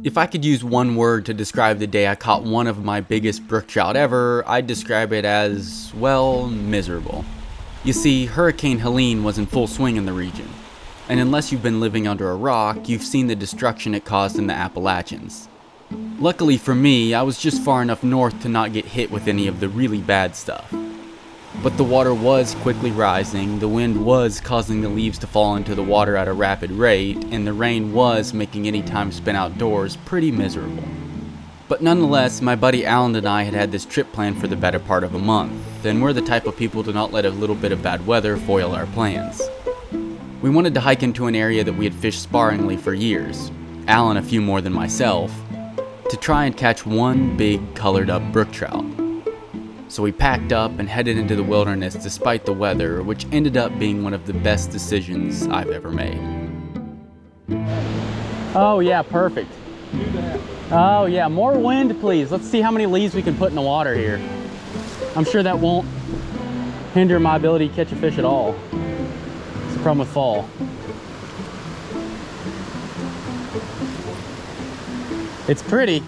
If I could use one word to describe the day I caught one of my biggest brook trout ever, I'd describe it as, well, miserable. You see, Hurricane Helene was in full swing in the region, and unless you've been living under a rock, you've seen the destruction it caused in the Appalachians. Luckily for me, I was just far enough north to not get hit with any of the really bad stuff. But the water was quickly rising, the wind was causing the leaves to fall into the water at a rapid rate, and the rain was making any time spent outdoors pretty miserable. But nonetheless, my buddy Alan and I had this trip planned for the better part of a month, and we're the type of people to not let a little bit of bad weather foil our plans. We wanted to hike into an area that we had fished sparingly for years, Alan a few more than myself, to try and catch one big colored up brook trout. So we packed up and headed into the wilderness despite the weather, which ended up being one of the best decisions I've ever made. Oh yeah, perfect. Do that. Oh yeah, more wind please. Let's see how many leaves we can put in the water here. I'm sure that won't hinder my ability to catch a fish at all. It's the problem with fall. It's pretty.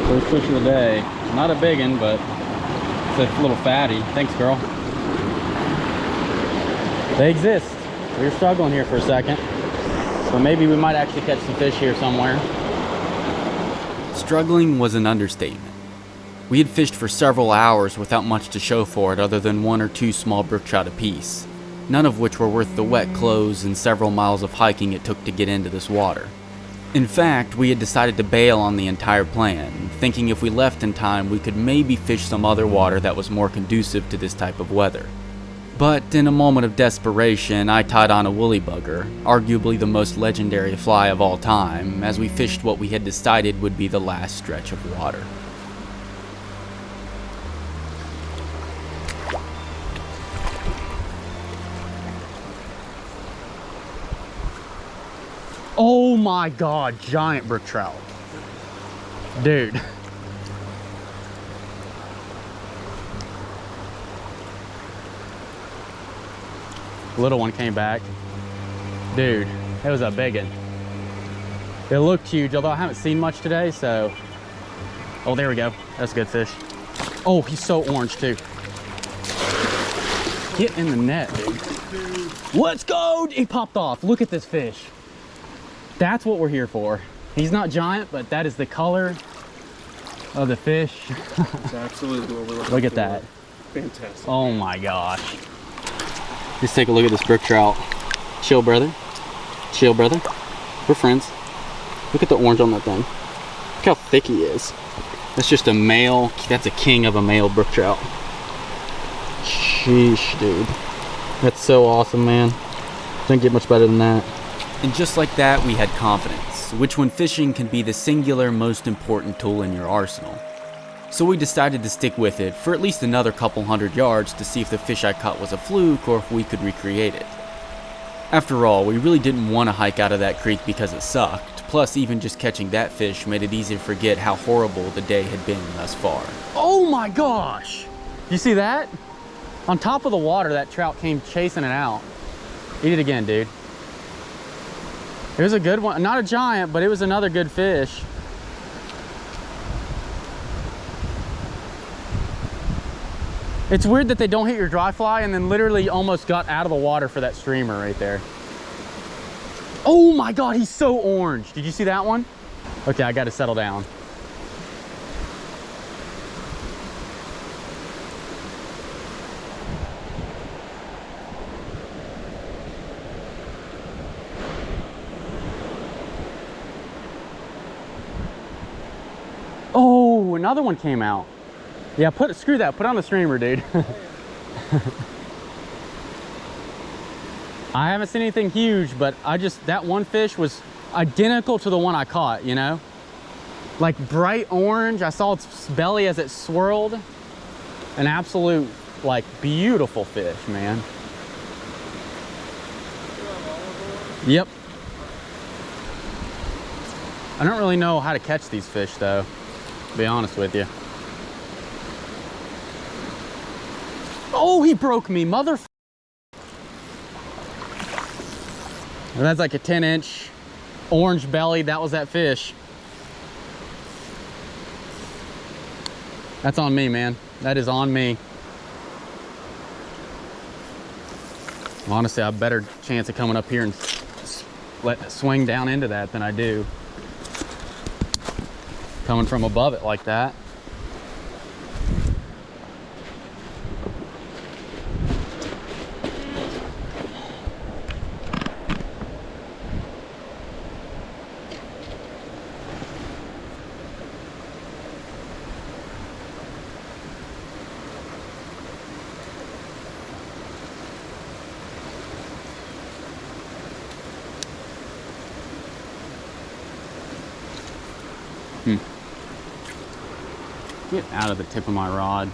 First fish of the day. Not a big one, but it's a little fatty. Thanks, girl. They exist. We were struggling here for a second, so maybe we might actually catch some fish here somewhere. Struggling was an understatement. We had fished for several hours without much to show for it other than one or two small brook trout apiece, none of which were worth the wet clothes and several miles of hiking it took to get into this water. In fact, we had decided to bail on the entire plan, thinking if we left in time we could maybe fish some other water that was more conducive to this type of weather. But in a moment of desperation, I tied on a woolly bugger, arguably the most legendary fly of all time, as we fished what we had decided would be the last stretch of water. Oh my god, giant brook trout. Dude. Little one came back. Dude, it was a big one. It looked huge, although I haven't seen much today, so. Oh, there we go. That's a good fish. Oh, he's so orange too. Get in the net, dude. Let's go! He popped off. Look at this fish. That's what we're here for. He's not giant, but that is the color of the fish. It's absolutely what we're looking for. Look at that. Fantastic. Oh my gosh. Just take a look at this brook trout. Chill, brother. Chill, brother. We're friends. Look at the orange on that thing. Look how thick he is. That's just a male. That's a king of a male brook trout. Sheesh, dude. That's so awesome, man. Doesn't get much better than that. And just like that, we had confidence, which when fishing can be the singular most important tool in your arsenal. So we decided to stick with it for at least another couple hundred yards to see if the fish I caught was a fluke or if we could recreate it. After all, we really didn't want to hike out of that creek because it sucked, plus even just catching that fish made it easy to forget how horrible the day had been thus far. Oh my gosh! You see that? On top of the water, that trout came chasing it out. Eat it again, dude. It was a good one. Not a giant, but it was another good fish. It's weird that they don't hit your dry fly and then literally almost got out of the water for that streamer right there. Oh my God, he's so orange. Did you see that one? Okay, I got to settle down. Ooh, another one came out. Yeah, screw that. Put on the streamer, dude. I haven't seen anything huge, but that one fish was identical to the one I caught, you know? Like bright orange. I saw its belly as it swirled. An absolute, like, beautiful fish, man. Yep. I don't really know how to catch these fish, though, to be honest with you. Oh, he broke me, mother. That's like a 10-inch orange belly. That was that fish. That's on me, man. That is on me. Honestly, I have a better chance of coming up here and let it swing down into that than I do coming from above it like that. Get out of the tip of my rod.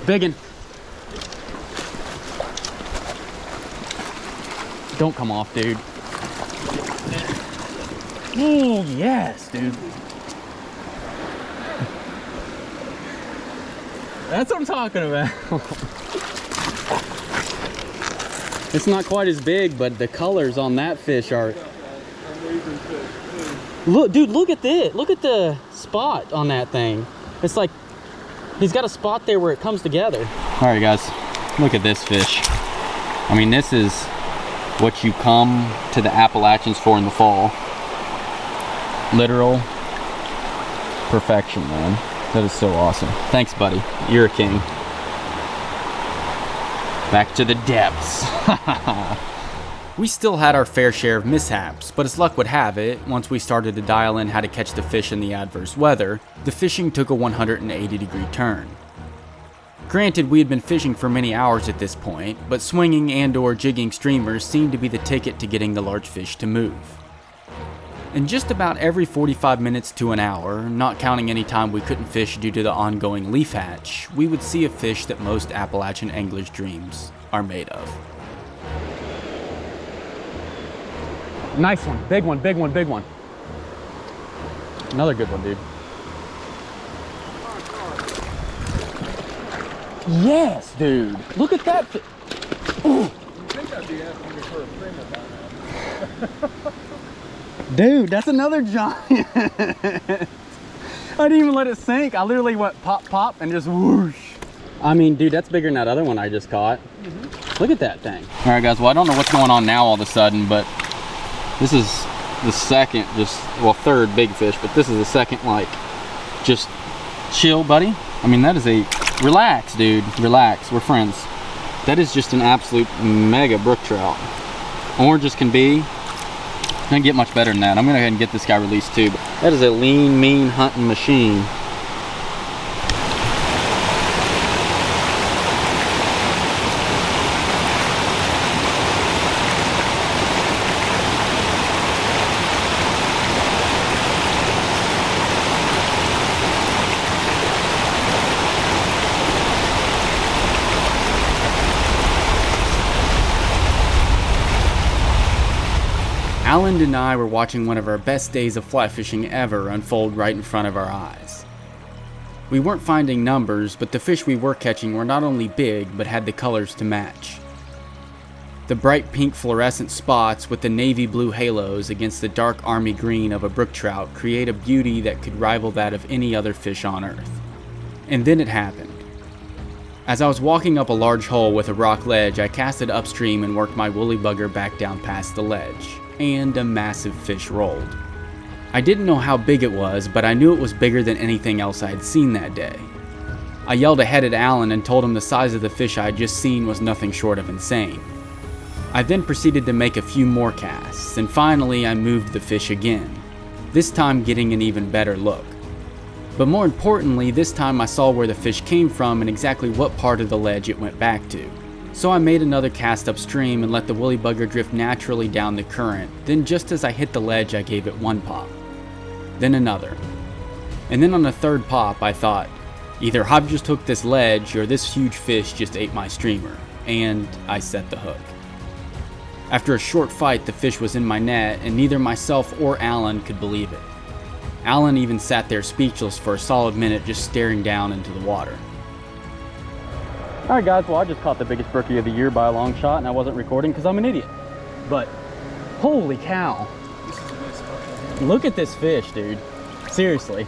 Biggin. Don't come off, dude. Oh, yes, dude. That's what I'm talking about. It's not quite as big, but the colors on that fish are... Look, dude, look at this. Look at the spot on that thing. It's like he's got a spot there where it comes together. All right, guys, look at this fish. I mean, this is what you come to the Appalachians for in the fall. Literal perfection, man. That is so awesome. Thanks, buddy. You're a king. Back to the depths. We still had our fair share of mishaps, but as luck would have it, once we started to dial in how to catch the fish in the adverse weather, the fishing took a 180-degree turn. Granted, we had been fishing for many hours at this point, but swinging and/or jigging streamers seemed to be the ticket to getting the large fish to move. In just about every 45 minutes to an hour, not counting any time we couldn't fish due to the ongoing leaf hatch, we would see a fish that most Appalachian anglers' dreams are made of. Nice one. Big one, big one, big one. Another good one, dude. Yes, dude. Look at that. Ooh. You think I'd be asking you for a streamer by now. Dude, that's another giant. I didn't even let it sink. I literally went pop, pop, and just whoosh. I mean, dude, that's bigger than that other one I just caught. Look at that thing. All right, guys. Well, I don't know what's going on now all of a sudden, but this is the second, third big fish, but this is the second, like, just chill, buddy. I mean, that is a, relax, dude, relax, we're friends. That is just an absolute mega brook trout. Orange as can be. Can't get much better than that. I'm gonna go ahead and get this guy released too. That is a lean, mean hunting machine. Alan and I were watching one of our best days of fly fishing ever unfold right in front of our eyes. We weren't finding numbers, but the fish we were catching were not only big, but had the colors to match. The bright pink fluorescent spots with the navy blue halos against the dark army green of a brook trout create a beauty that could rival that of any other fish on earth. And then it happened. As I was walking up a large hole with a rock ledge, I casted upstream and worked my woolly bugger back down past the ledge, and a massive fish rolled. I didn't know how big it was, but I knew it was bigger than anything else I had seen that day. I yelled ahead at Alan and told him the size of the fish I had just seen was nothing short of insane. I then proceeded to make a few more casts, and finally I moved the fish again, this time getting an even better look. But more importantly, this time I saw where the fish came from and exactly what part of the ledge it went back to. So I made another cast upstream and let the woolly bugger drift naturally down the current, then just as I hit the ledge I gave it one pop, then another. And then on the third pop I thought, either I've just hooked this ledge or this huge fish just ate my streamer, and I set the hook. After a short fight, the fish was in my net, and neither myself or Alan could believe it. Alan even sat there speechless for a solid minute just staring down into the water. Alright guys, well I just caught the biggest brookie of the year by a long shot, and I wasn't recording because I'm an idiot. But, holy cow. This is the best spot. Look at this fish, dude. Seriously.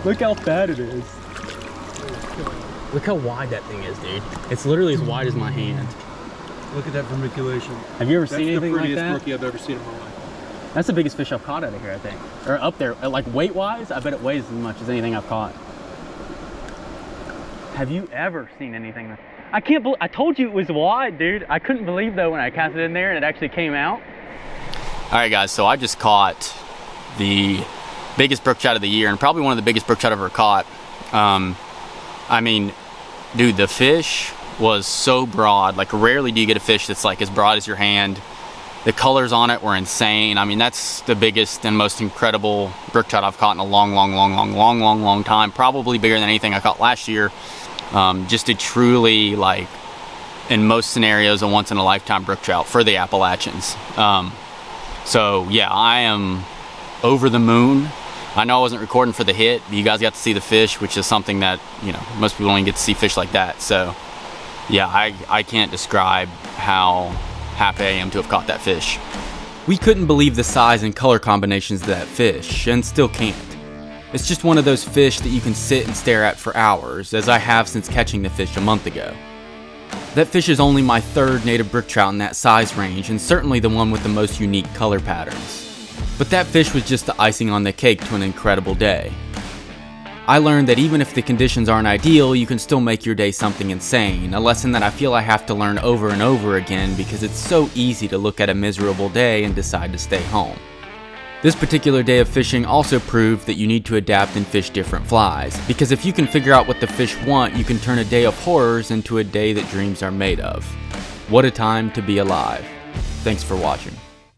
Look how fat it is. Look how wide that thing is, dude. It's literally as wide as my hand. Look at that vermiculation. Have you ever seen anything like that? That's the prettiest brookie I've ever seen in my life. That's the biggest fish I've caught out of here, I think. Or up there, like weight-wise, I bet it weighs as much as anything I've caught. Have you ever seen anything? I can't believe, I told you it was wide, dude. I couldn't believe though when I cast it in there and it actually came out. All right guys, so I just caught the biggest brook trout of the year and probably one of the biggest brook trout I've ever caught. I mean, dude, the fish was so broad. Like rarely do you get a fish that's like as broad as your hand. The colors on it were insane. I mean, that's the biggest and most incredible brook trout I've caught in a long time. Probably bigger than anything I caught last year. Just a truly, like, in most scenarios, a once in a lifetime brook trout for the Appalachians. So yeah, I am over the moon. I know I wasn't recording for the hit, but you guys got to see the fish, which is something that, you know, most people don't even get to see fish like that. So yeah, I can't describe how happy I am to have caught that fish. We couldn't believe the size and color combinations of that fish, and still can't. It's just one of those fish that you can sit and stare at for hours, as I have since catching the fish a month ago. That fish is only my third native brook trout in that size range, and certainly the one with the most unique color patterns. But that fish was just the icing on the cake to an incredible day. I learned that even if the conditions aren't ideal, you can still make your day something insane, a lesson that I feel I have to learn over and over again because it's so easy to look at a miserable day and decide to stay home. This particular day of fishing also proved that you need to adapt and fish different flies, because if you can figure out what the fish want, you can turn a day of horrors into a day that dreams are made of. What a time to be alive. Thanks for watching.